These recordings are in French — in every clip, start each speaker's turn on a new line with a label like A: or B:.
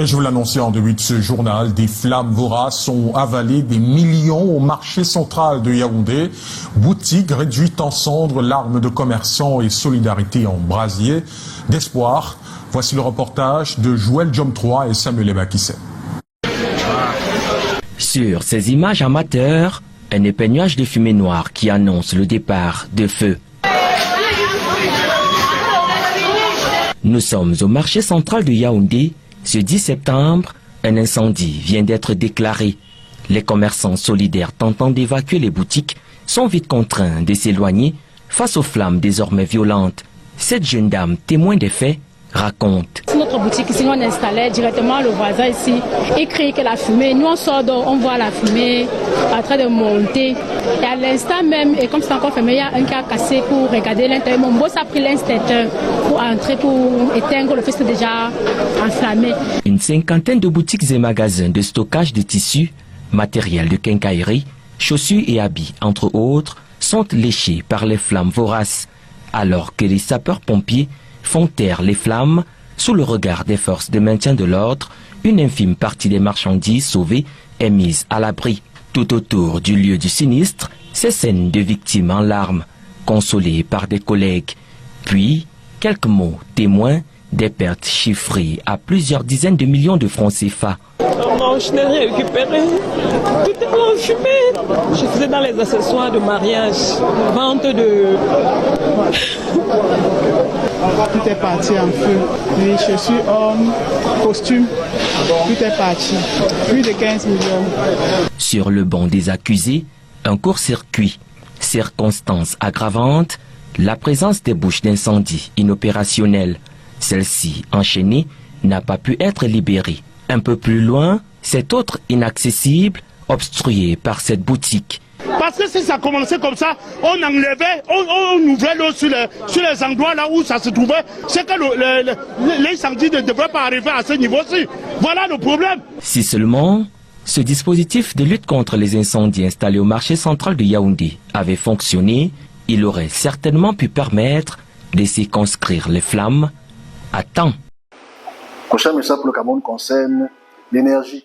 A: Et je vous l'annonçais en début de ce journal, des flammes voraces ont avalé des millions au marché central de Yaoundé. Boutiques réduites en cendres, larmes de commerçants et solidarité en brasier. D'espoir, voici le reportage de Joël Jom 3 et Samuel Ebakissé.
B: Sur ces images amateurs, un épais nuage de fumée noire qui annonce le départ de feu. Nous sommes au marché central de Yaoundé. Ce 10 septembre, un incendie vient d'être déclaré. Les commerçants solidaires tentant d'évacuer les boutiques sont vite contraints de s'éloigner face aux flammes désormais violentes. Cette jeune dame, témoin des faits, raconte.
C: Notre boutique ici, on installait directement le voisin ici. Il crie que la fumée, nous on sort dehors, on voit la fumée en train de monter. Et à l'instant même, et comme c'est encore fermé, il y a un qui a cassé pour regarder l'intérieur. Mon boss a pris l'instincteur pour entrer, pour éteindre le feu, c'est déjà enflammé.
B: Une cinquantaine de boutiques et magasins de stockage de tissus, matériel de quincaillerie, chaussures et habits, entre autres, sont léchés par les flammes voraces. Alors que les sapeurs-pompiers font taire les flammes, sous le regard des forces de maintien de l'ordre, une infime partie des marchandises sauvées est mise à l'abri. Tout autour du lieu du sinistre, ces scènes de victimes en larmes, consolées par des collègues. Puis, quelques mots témoins des pertes chiffrées à plusieurs dizaines de millions de francs CFA.
D: Non, je n'ai rien récupéré. Tout est enfumé. Je faisais dans les accessoires de mariage, vente de...
E: Tout est parti en feu. Les chaussures, hommes, costumes, tout est parti. Plus de 15 millions.
B: Sur le banc des accusés, un court-circuit. Circonstance aggravante, la présence des bouches d'incendie inopérationnelles. Celle-ci, enchaînée, n'a pas pu être libérée. Un peu plus loin, cet autre inaccessible, obstrué par cette boutique.
F: Parce que si ça commençait comme ça, on enlevait, on ouvrait l'eau sur les endroits là où ça se trouvait. C'est que l'incendie ne devrait pas arriver à ce niveau-ci. Voilà le problème. Si
B: seulement ce dispositif de lutte contre les incendies installé au marché central de Yaoundé avait fonctionné, il aurait certainement pu permettre de circonscrire les flammes à temps.
G: Le prochain message pour le Cameroun concerne l'énergie.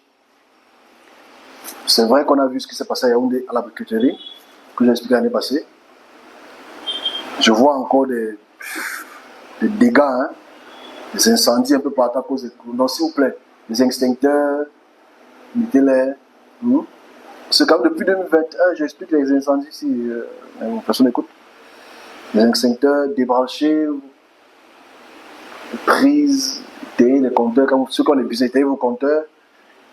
G: C'est vrai qu'on a vu ce qui s'est passé à Yaoundé à la briqueterie, que j'ai expliqué l'année passée. Je vois encore des dégâts, des incendies un peu partout à cause de... Donc s'il vous plaît, les extincteurs, mettez-les. C'est quand même depuis 2021, j'explique les incendies si personne n'écoute. Les extincteurs, débranchés, prises, les compteurs, quand ceux qui ont les bus, étayez vos compteurs.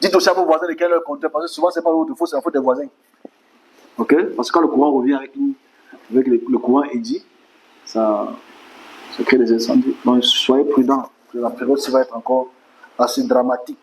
G: Dites aussi à vos voisins lesquels leur compteur, parce que souvent c'est pas votre faute, c'est la faute des voisins. Ok? Parce que quand le courant revient avec le courant édit, ça crée des incendies. Donc soyez prudents, la période va être encore assez dramatique.